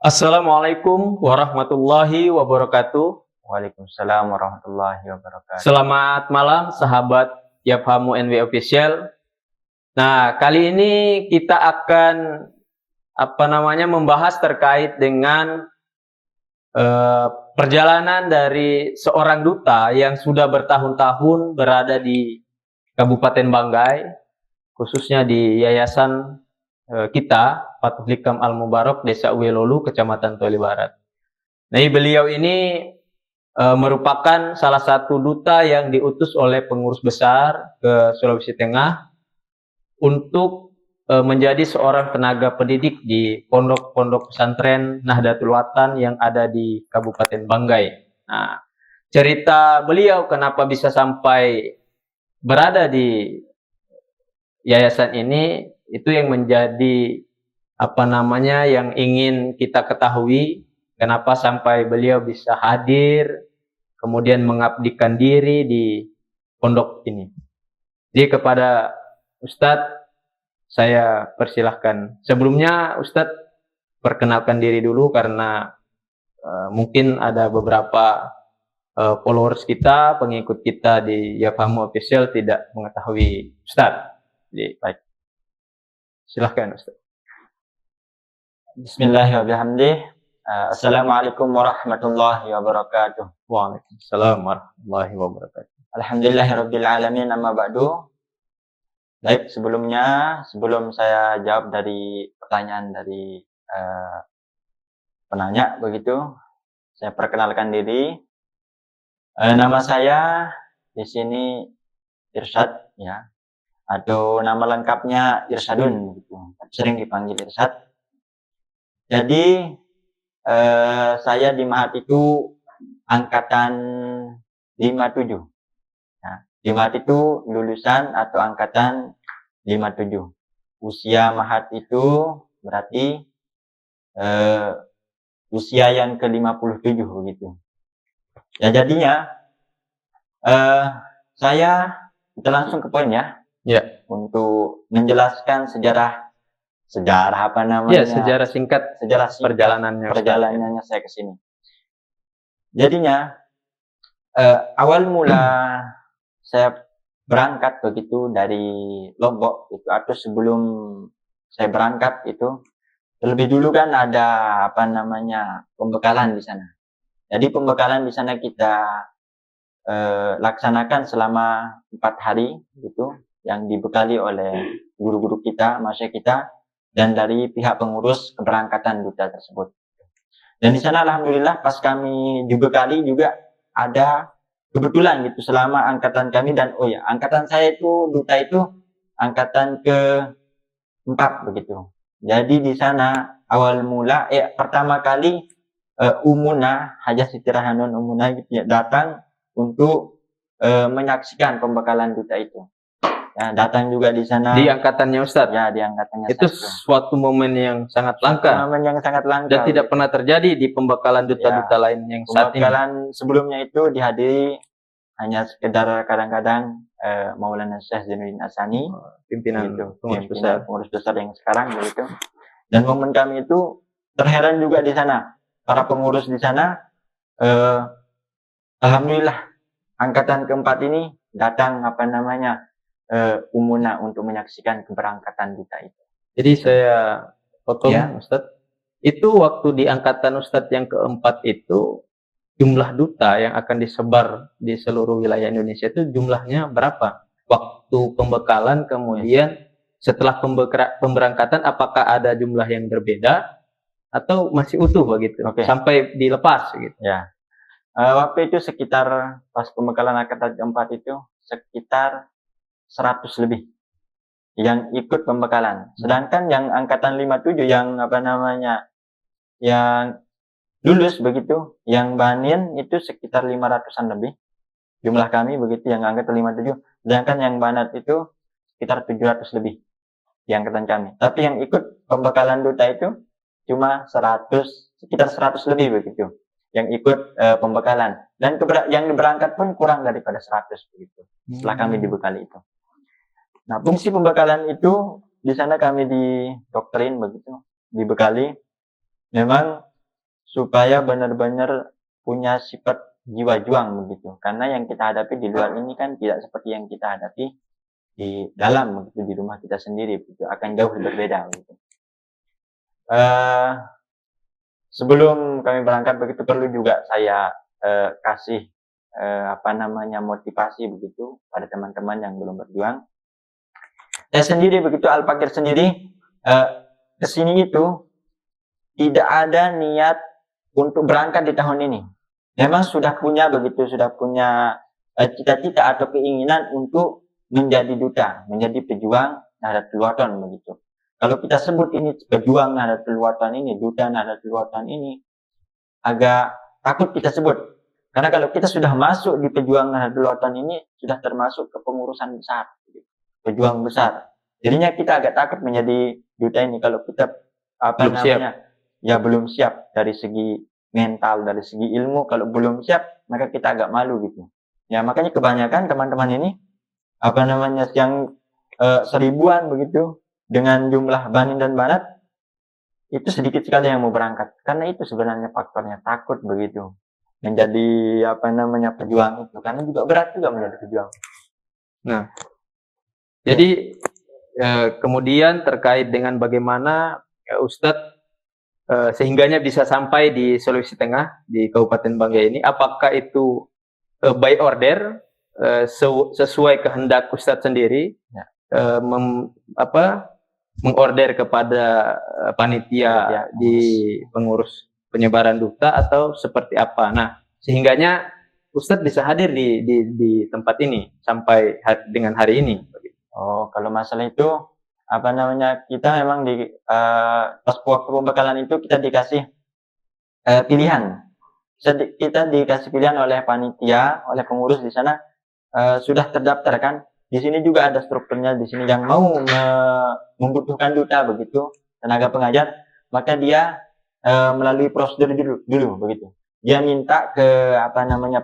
Assalamualaikum warahmatullahi wabarakatuh. Waalaikumsalam warahmatullahi wabarakatuh. Selamat malam sahabat Yafhamu NW Official. Nah, kali ini kita akan membahas terkait dengan perjalanan dari seorang duta yang sudah bertahun-tahun berada di Kabupaten Banggai, khususnya di yayasan kita Fathul Hikam Al Mubarak, Desa Uwelolu, Kecamatan Toli Barat. Nah, beliau ini merupakan salah satu duta yang diutus oleh pengurus besar ke Sulawesi Tengah untuk menjadi seorang tenaga pendidik di pondok-pondok pesantren Nahdlatul Watan yang ada di Kabupaten Banggai. Nah, cerita beliau kenapa bisa sampai berada di yayasan ini, itu yang menjadi yang ingin kita ketahui. Kenapa sampai beliau bisa hadir, kemudian mengabdikan diri di pondok ini. Jadi kepada Ustadz, saya persilahkan. Sebelumnya Ustadz perkenalkan diri dulu karena mungkin ada beberapa followers kita, pengikut kita di Yafhamu Official tidak mengetahui Ustadz. Jadi baik, silahkan Ustadz. Bismillahirrahmanirrahim. Assalamualaikum warahmatullahi wabarakatuh. Waalaikumsalam warahmatullahi wabarakatuh. Alhamdulillahirabbil alamin, amma ba'du. Baik, sebelum saya jawab dari pertanyaan dari penanya begitu, saya perkenalkan diri. Nama saya di sini Irsyad, ya, atau nama lengkapnya Irsyadun gitu. Sering dipanggil Irsyad. Jadi saya di Mahat itu angkatan 57. Nah, di Mahat itu lulusan atau angkatan 57. Usia Mahat itu berarti usia yang ke-57 begitu. Ya, jadinya kita langsung ke poin ya. Ya. Untuk menjelaskan sejarah sejarah singkat perjalanannya saya ke sini. Jadinya awal mula saya berangkat begitu dari Lombok itu, atau sebelum saya berangkat itu terlebih dulu kan ada pembekalan di sana. Jadi pembekalan di sana kita laksanakan selama 4 hari gitu, yang dibekali oleh guru-guru kita, masyayikh kita, dan dari pihak pengurus keberangkatan duta tersebut. Dan di sana alhamdulillah pas kami dibekali juga ada kebetulan gitu selama angkatan kami, dan angkatan saya itu duta itu angkatan ke-4 begitu. Jadi di sana awal mula pertama kali Umuna Hajah Siti Rahanun Umuna gitu ya, datang untuk menyaksikan pembekalan duta itu. Ya, datang juga di sana. Di angkatannya Ustadz? Ya, di angkatannya. Itu suatu momen yang sangat langka. Momen yang sangat langka. Dan tidak pernah terjadi di pembekalan duta-duta lain yang saat ini. Pembekalan sebelumnya itu dihadiri hanya sekedar kadang-kadang Maulana Syekh Zainuddin Asani, pimpinan gitu, pengurus besar yang sekarang begitu. Dan momen kami itu terheran juga di sana. Para pengurus di sana, alhamdulillah angkatan ke-4 ini datang Umuna untuk menyaksikan keberangkatan duta itu. Jadi saya potong Ustadz, itu waktu di angkatan Ustadz yang ke-4 itu jumlah duta yang akan disebar di seluruh wilayah Indonesia itu jumlahnya berapa? Waktu pembekalan, kemudian setelah pemberangkatan, apakah ada jumlah yang berbeda atau masih utuh begitu sampai dilepas gitu? Ya, waktu itu sekitar pas pembekalan angkatan ke-4 itu sekitar 100 lebih yang ikut pembekalan. Sedangkan yang angkatan 57 yang yang lulus begitu, yang banin itu sekitar 500-an lebih jumlah kami begitu, yang angkatan 57. Sedangkan yang banat itu sekitar 700 lebih di angkatan kami. Tapi yang ikut pembekalan duta itu cuma sekitar 100 lebih begitu yang ikut pembekalan, dan yang berangkat pun kurang daripada 100 begitu setelah kami dibekali itu. Nah, fungsi pembekalan itu di sana kami didoktrin begitu, dibekali. Memang supaya benar-benar punya sifat jiwa juang begitu. Karena yang kita hadapi di luar ini kan tidak seperti yang kita hadapi di dalam begitu, di rumah kita sendiri begitu, akan jauh berbeda begitu. Sebelum kami berangkat begitu perlu juga saya kasih motivasi begitu pada teman-teman yang belum berjuang. Saya sendiri begitu, Al-Fakir sendiri kesini itu tidak ada niat untuk berangkat di tahun ini. Memang sudah punya cita-cita atau keinginan untuk menjadi duta, menjadi pejuang Nahdlatul Wathon begitu. Kalau kita sebut ini pejuang Nahdlatul Wathon ini, duta Nahdlatul Wathon ini, agak takut kita sebut. Karena kalau kita sudah masuk di pejuang Nahdlatul Wathon ini, sudah termasuk ke pengurusan besar, pejuang besar. Jadinya kita agak takut menjadi duta ini kalau kita belum siap dari segi mental, dari segi ilmu. Kalau belum siap, maka kita agak malu gitu. Ya makanya kebanyakan teman-teman ini yang seribuan begitu, dengan jumlah banin dan banat itu sedikit sekali yang mau berangkat. Karena itu sebenarnya faktornya, takut begitu menjadi pejuang itu. Karena juga berat juga menjadi pejuang. Nah, jadi kemudian terkait dengan bagaimana Ustadz sehingganya bisa sampai di Sulawesi Tengah, di Kabupaten Banggai ini, apakah itu by order sesuai kehendak Ustadz sendiri, ya, mengorder kepada panitia di pengurus penyebaran duta, atau seperti apa? Nah, sehingganya Ustadz bisa hadir di tempat ini sampai dengan hari ini. Oh, kalau masalah itu kita memang di pas waktu pembekalan itu kita dikasih pilihan. Kita dikasih pilihan oleh panitia, oleh pengurus di sana, sudah terdaftar kan. Di sini juga ada strukturnya di sini, yang mau membutuhkan duta begitu, tenaga pengajar, maka dia melalui prosedur dulu begitu. Dia minta ke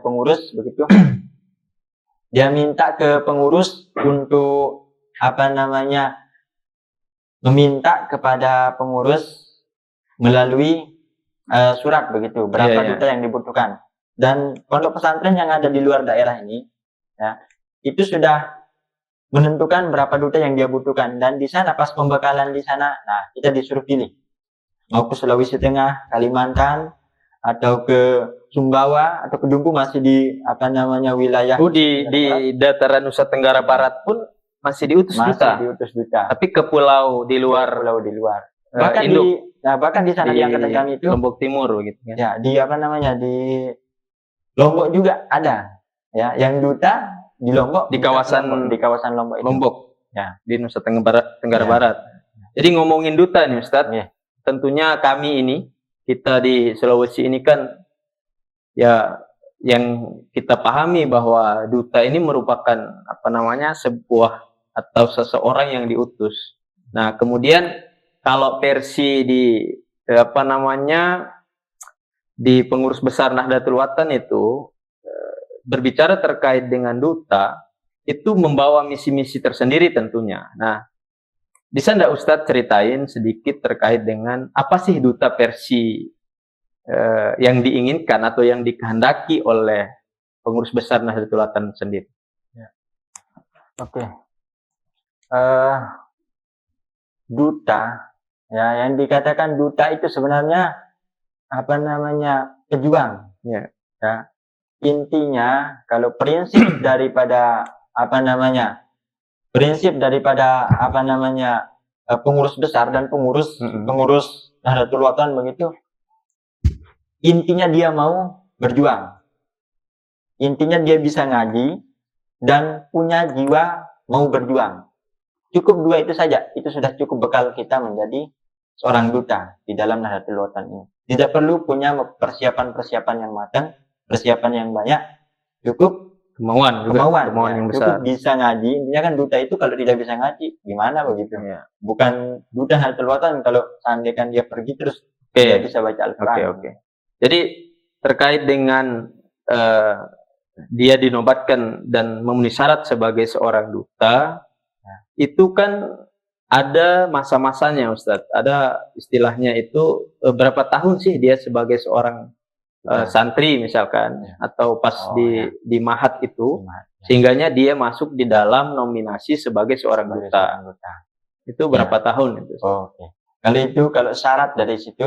pengurus begitu. Dia minta ke pengurus untuk meminta kepada pengurus melalui surat begitu, berapa duta yang dibutuhkan. Dan pondok pesantren yang ada di luar daerah ini, ya, itu sudah menentukan berapa duta yang dia butuhkan. Dan di sana pas pembekalan di sana, nah kita disuruh pilih mau ke Sulawesi Tengah, Kalimantan, atau ke Sumbawa, atau ke Dumpu, masih di wilayah di dataran Nusa Tenggara Barat pun masih diutus duta. Tapi ke pulau di luar, bahkan di sana di angkatan kami itu Lombok Timur gitu kan. Ya, di di Lombok juga ada. Ya, yang duta di Lombok, di kawasan Lombok itu. Lombok. Ya, di Nusa Tenggara Barat. Jadi ngomongin duta nih Ustadz. Ya. Tentunya kami ini, kita di Sulawesi ini kan, ya, yang kita pahami bahwa duta ini merupakan sebuah atau seseorang yang diutus. Nah, kemudian kalau versi di di pengurus besar Nahdlatul Wathon itu berbicara terkait dengan duta, itu membawa misi-misi tersendiri tentunya. Nah, bisa nggak Ustadz ceritain sedikit terkait dengan apa sih duta versi yang diinginkan atau yang dikehendaki oleh pengurus besar Nahdlatul Wathon sendiri? Ya. Oke. Duta, ya, yang dikatakan duta itu sebenarnya pejuang. Ya. Ya. Intinya kalau prinsip daripada pengurus besar dan pengurus Nahdlatul Wathon begitu, intinya dia mau berjuang, intinya dia bisa ngaji dan punya jiwa mau berjuang. Cukup dua itu saja, itu sudah cukup bekal kita menjadi seorang duta di dalam Nahdlatul Wathon ini. Tidak perlu punya persiapan yang matang, persiapan yang banyak, cukup kemauan yang besar. Cukup bisa ngaji. Intinya kan duta itu kalau tidak bisa ngaji gimana begitu ya. Bukan duta Nahdlatul Wathon kalau seandainya dia pergi terus dia bisa baca Al-Quran. Jadi terkait dengan dia dinobatkan dan memenuhi syarat sebagai seorang duta, itu kan ada masa-masanya Ustadz. Ada istilahnya itu berapa tahun sih dia sebagai seorang santri misalkan, atau pas di Mahat itu, sehingganya dia masuk di dalam nominasi sebagai seorang duta. Itu berapa tahun itu? Oke. Kalau syarat dari situ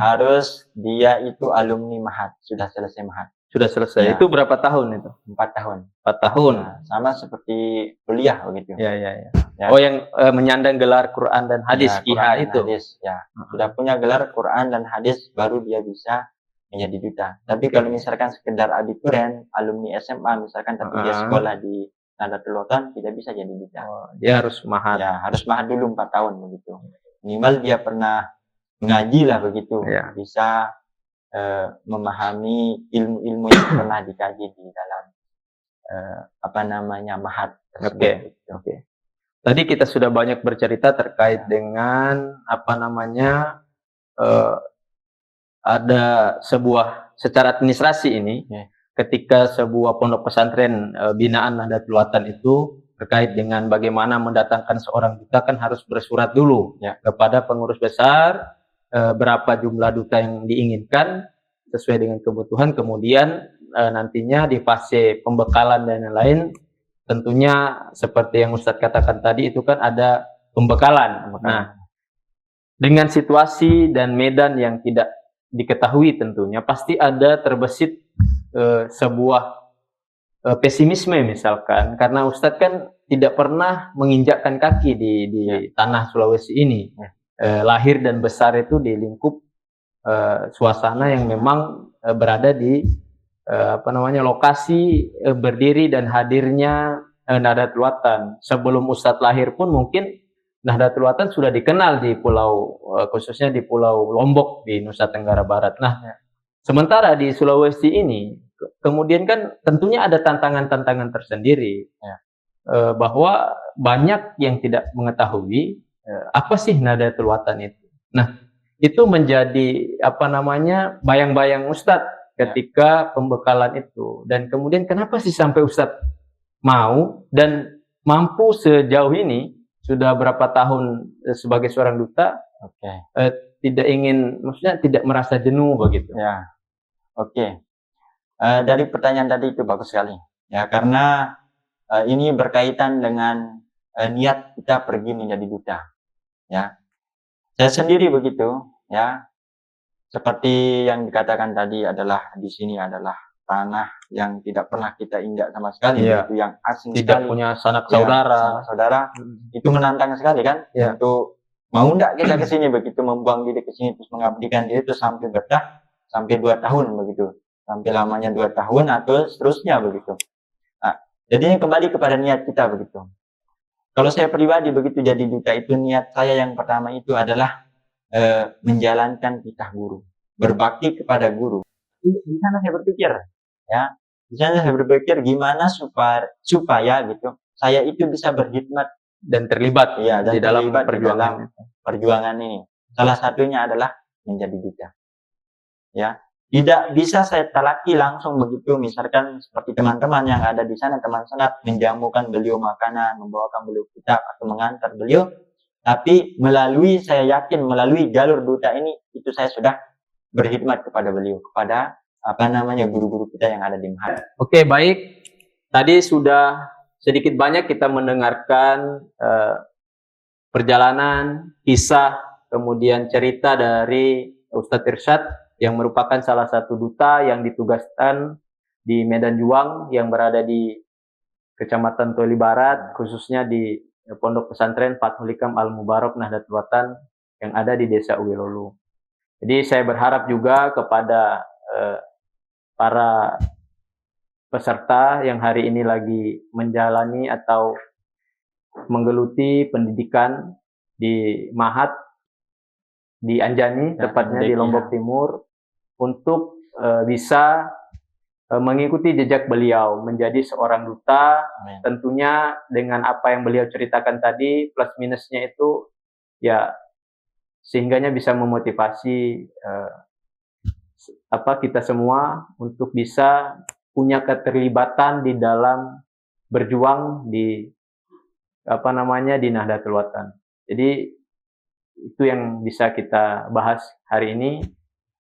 harus dia itu alumni Mahat, sudah selesai Mahat. Sudah selesai. Ya. Itu berapa tahun itu? 4 tahun. 4 tahun. Nah, sama seperti kuliah begitu. Ya. Ya. Oh, yang menyandang gelar Quran dan hadis, Quran itu. Hadis, ya. Sudah punya gelar Quran dan hadis, baru dia bisa menjadi duta. Tapi kalau misalkan sekedar abituren, alumni SMA misalkan, tapi dia sekolah di Nahdlatul Ulama, tidak bisa jadi duta. Dia harus Mahat. Ya, harus Mahat dulu 4 tahun begitu. Minimal dia pernah mengaji lah begitu. Ya. Bisa memahami ilmu-ilmu yang pernah dikaji di dalam Mahat tersebut. Oke. Tadi kita sudah banyak bercerita terkait dengan ada sebuah secara administrasi ini, ketika sebuah pondok pesantren binaan Nahdlatul Ulama itu terkait dengan bagaimana mendatangkan seorang duta, kan harus bersurat dulu kepada pengurus besar berapa jumlah duta yang diinginkan sesuai dengan kebutuhan. Kemudian nantinya di fase pembekalan dan lain-lain, tentunya seperti yang Ustadz katakan tadi, itu kan ada pembekalan. Nah, dengan situasi dan medan yang tidak diketahui, tentunya pasti ada terbesit sebuah pesimisme misalkan, karena Ustadz kan tidak pernah menginjakkan kaki di tanah Sulawesi ini. Lahir dan besar itu di lingkup suasana yang memang berada di lokasi berdiri dan hadirnya Nahdlatul Ulama. Sebelum Ustadz lahir pun mungkin Nahdlatul Ulama sudah dikenal di pulau, khususnya di Pulau Lombok di Nusa Tenggara Barat. Nah, sementara di Sulawesi ini kemudian kan tentunya ada tantangan-tantangan tersendiri, bahwa banyak yang tidak mengetahui apa sih Nahdlatul Ulama itu. Nah, itu menjadi bayang-bayang Ustadz ketika pembekalan itu. Dan kemudian kenapa sih sampai Ustadz mau dan mampu sejauh ini, sudah berapa tahun sebagai seorang duta, tidak ingin, maksudnya tidak merasa jenuh begitu. Ya, dari pertanyaan tadi itu bagus sekali. Ya, karena ini berkaitan dengan niat kita pergi menjadi duta. Ya, saya sendiri begitu. Ya, seperti yang dikatakan tadi, adalah di sini adalah tanah yang tidak pernah kita injak sama sekali, itu yang asing tidak sekali. Punya sanak saudara, itu menantang sekali kan, untuk mau enggak kita ke sini begitu, membuang diri ke sini terus mengabdikan diri itu sampai betah, sampai 2 tahun begitu, sampai lamanya 2 tahun atau seterusnya begitu. Nah, jadi kembali kepada niat kita begitu. Kalau saya pribadi begitu jadi duta itu, niat saya yang pertama itu adalah menjalankan titah guru, berbakti kepada guru. Di sana saya berpikir, di sana saya berpikir gimana supaya gitu saya itu bisa berkhidmat dan terlibat dan di dalam perjuangan ini. Salah satunya adalah menjadi duta. Ya, tidak bisa saya talaki langsung begitu, misalkan seperti teman-teman yang ada di sana, teman senat, menjamukan beliau makanan, membawakan beliau kitab atau mengantar beliau. Tapi saya yakin melalui jalur duta ini, itu saya sudah berkhidmat kepada beliau, kepada guru-guru kita yang ada di Mahat. Oke, baik. Tadi sudah sedikit banyak kita mendengarkan perjalanan, kisah, kemudian cerita dari Ustadz Irsyad yang merupakan salah satu duta yang ditugaskan di Medan Juang yang berada di Kecamatan Toli Barat, khususnya di Pondok Pesantren Fathul Hikam Al-Mubarak Nahdlatul Ulama yang ada di Desa Uwilolu. Jadi saya berharap juga kepada para peserta yang hari ini lagi menjalani atau menggeluti pendidikan di Mahat di Anjani, tepatnya di Lombok Timur, untuk bisa mengikuti jejak beliau menjadi seorang duta. Tentunya dengan apa yang beliau ceritakan tadi, plus minusnya itu ya sehingganya bisa memotivasi kita semua untuk bisa punya keterlibatan di dalam berjuang di di Nahdlatul Ulama. Jadi itu yang bisa kita bahas hari ini.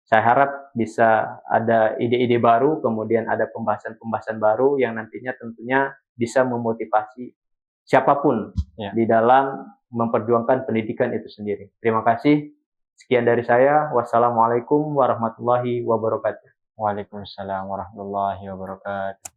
Saya harap bisa ada ide-ide baru, kemudian ada pembahasan-pembahasan baru yang nantinya tentunya bisa memotivasi siapapun Ya. di dalam memperjuangkan pendidikan itu sendiri. Terima kasih. Sekian dari saya. Wassalamualaikum warahmatullahi wabarakatuh. Waalaikumsalam warahmatullahi wabarakatuh.